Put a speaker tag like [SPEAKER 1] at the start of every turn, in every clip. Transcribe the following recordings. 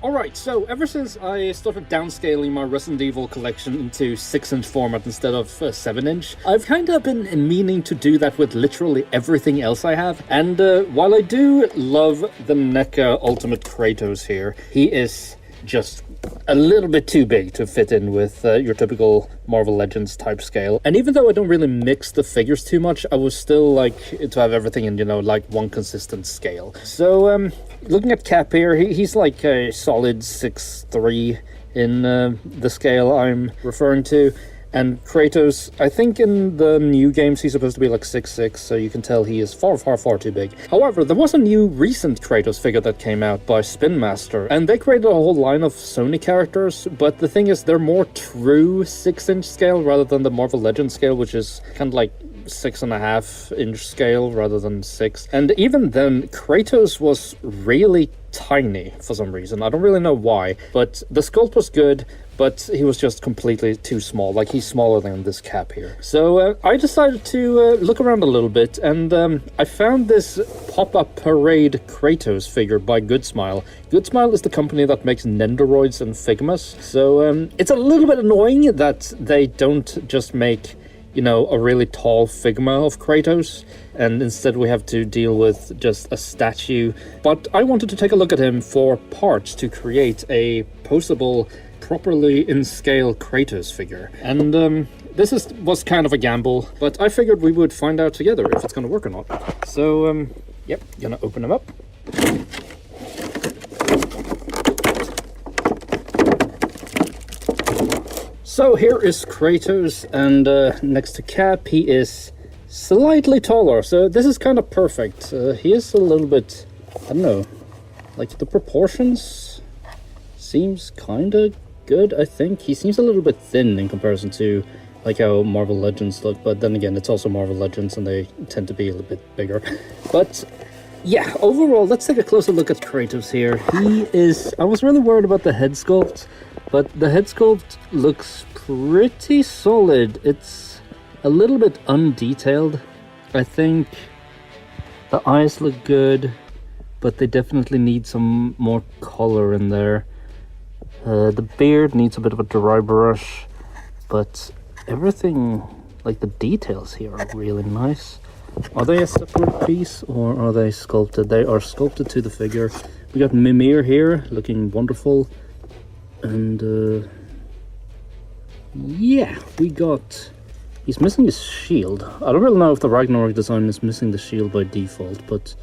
[SPEAKER 1] Alright, so ever since I started downscaling my Resident Evil collection into 6-inch format instead of 7-inch, I've kind of been meaning to do that with literally everything else I have. And while I do love the NECA Ultimate Kratos here, he is just a little bit too big to fit in with your typical Marvel Legends type scale. And even though I don't really mix the figures too much, I would still like to have everything in, like one consistent scale. So looking at Cap here, he's like a solid 6'3" in the scale I'm referring to. And Kratos, I think in the new games he's supposed to be like 6'6", so you can tell he is far, far, far too big. However, there was a new recent Kratos figure that came out by Spin Master, and they created a whole line of Sony characters, but the thing is they're more true 6-inch scale rather than the Marvel Legends scale, which is kind of like 6.5-inch scale rather than 6. And even then, Kratos was really tiny for some reason. I don't really know why, but the sculpt was good, but he was just completely too small. Like, he's smaller than this Cap here. So I decided to look around a little bit, and I found this Popup Parade Kratos figure by Good Smile. Good Smile is the company that makes Nendoroids and Figmas. So it's a little bit annoying that they don't just make, a really tall Figma of Kratos, and instead we have to deal with just a statue. But I wanted to take a look at him for parts to create a posable, properly in scale Kratos figure. And this was kind of a gamble, but I figured we would find out together if it's going to work or not. So yep, gonna open him up. So here is Kratos, and next to Cap he is slightly taller, so this is kind of perfect. He is a little bit, I don't know, like the proportions seems kind of good, I think. He seems a little bit thin in comparison to like how Marvel Legends look, but then again, it's also Marvel Legends and they tend to be a little bit bigger. But yeah, overall, let's take a closer look at Kratos here. I was really worried about the head sculpt, but the head sculpt looks pretty solid. It's a little bit undetailed. I think the eyes look good, but they definitely need some more color in there. The beard needs a bit of a dry brush, but everything, like the details here, are really nice. Are they a separate piece or are they sculpted? They are sculpted to the figure. We got Mimir here looking wonderful, and yeah, he's missing his shield. I don't really know if the Ragnarok design is missing the shield by default, but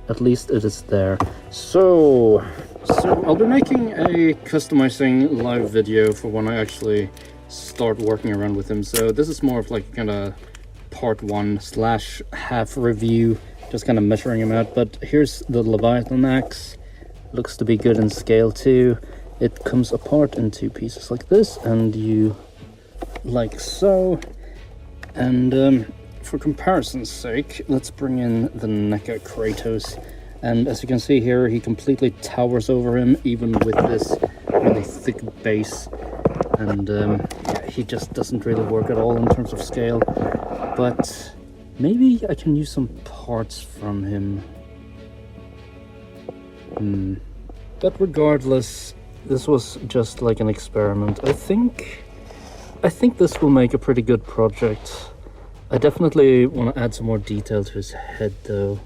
[SPEAKER 1] at least it is there. So I'll be making a customizing live video for when I actually start working around with him. So this is more of like kind of part 1/half review, just kind of measuring him out. But here's the Leviathan axe. Looks to be good in scale too. It comes apart in 2 pieces like this, and you like so. And for comparison's sake, let's bring in the NECA Kratos. And as you can see here, he completely towers over him, even with this really thick base. And yeah, he just doesn't really work at all in terms of scale. But maybe I can use some parts from him. But regardless, this was just like an experiment. I think this will make a pretty good project. I definitely want to add some more detail to his head though.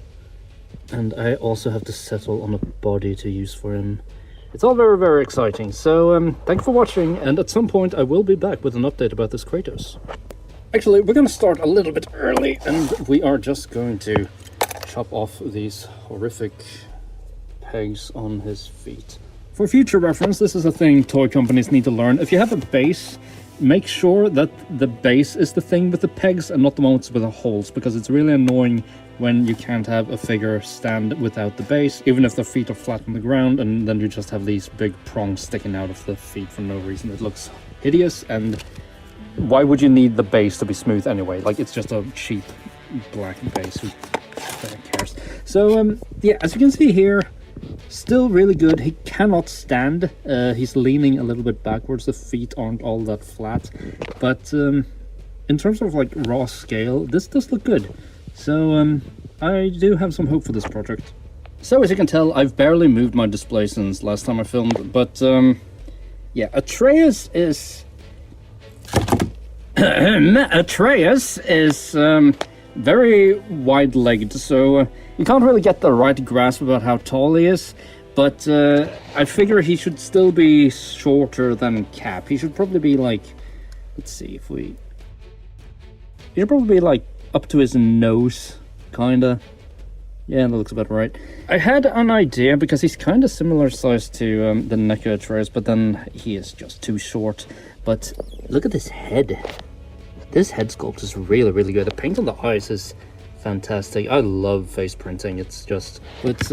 [SPEAKER 1] And I also have to settle on a body to use for him. It's all very, very exciting. So thanks for watching, and at some point I will be back with an update about this Kratos. Actually, we're going to start a little bit early, and we are just going to chop off these horrific pegs on his feet. For future reference, this is a thing toy companies need to learn. If you have a base, make sure that the base is the thing with the pegs and not the ones with the holes, because it's really annoying when you can't have a figure stand without the base, even if their feet are flat on the ground, and then you just have these big prongs sticking out of the feet for no reason. It looks hideous, and why would you need the base to be smooth anyway? Like, it's just a cheap black base. Who cares? So yeah, as you can see here, still really good. He cannot stand. He's leaning a little bit backwards. The feet aren't all that flat, but in terms of like raw scale, this does look good. So I do have some hope for this project. So as you can tell, I've barely moved my display since last time I filmed, but yeah, Atreus is... Atreus is very wide-legged, so you can't really get the right grasp about how tall he is, but I figure he should still be shorter than Cap. He should probably be like... Let's see if we... He should probably be like up to his nose, kinda. Yeah, that looks about right. I had an idea, because he's kind of similar size to the Neco Atreus, but then he is just too short. But look at this head. This head sculpt is really, really good. The paint on the eyes is fantastic. I love face printing. It's just... But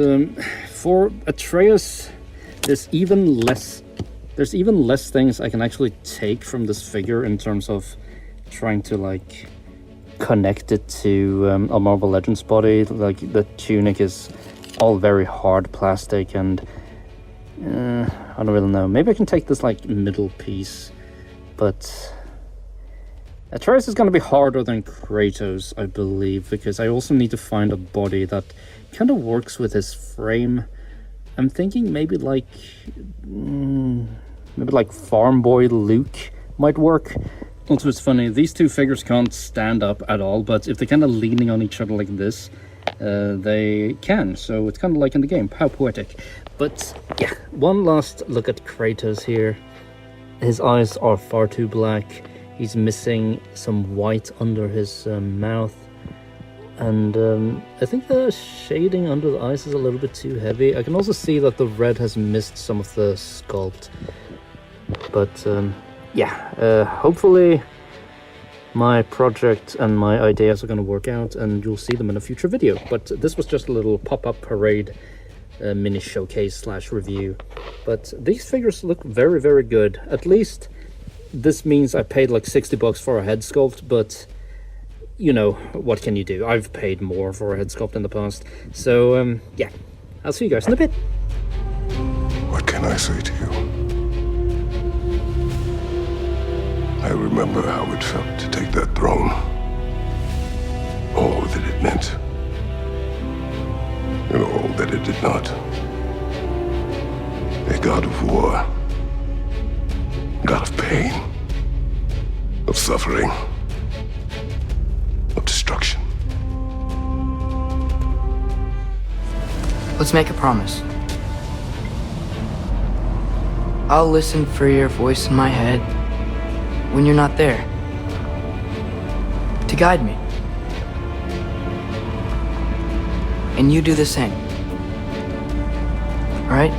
[SPEAKER 1] for Atreus, there's even less things I can actually take from this figure in terms of trying to, like, connect it to a Marvel Legends body. Like, the tunic is all very hard plastic, and I don't really know. Maybe I can take this, like, middle piece, but Atreus is going to be harder than Kratos, I believe, because I also need to find a body that kind of works with his frame. I'm thinking maybe like Farm Boy Luke might work. Also, it's funny, these two figures can't stand up at all, but if they're kind of leaning on each other like this, they can. So it's kind of like in the game. How poetic. But yeah, one last look at Kratos here. His eyes are far too black. He's missing some white under his mouth. And I think the shading under the eyes is a little bit too heavy. I can also see that the red has missed some of the sculpt. But yeah, hopefully my project and my ideas are going to work out, and you'll see them in a future video. But this was just a little pop-up parade mini showcase / review. But these figures look very, very good. At least this means I paid like 60 bucks for a head sculpt, but you know, what can you do? I've paid more for a head sculpt in the past. So yeah, I'll see you guys in a bit.
[SPEAKER 2] What can I say to you? I remember how it felt to take that throne. All that it meant. And all that it did not. A god of war. A god of pain. Of suffering. Of destruction.
[SPEAKER 3] Let's make a promise. I'll listen for your voice in my head when you're not there, to guide me. And you do the same. All right?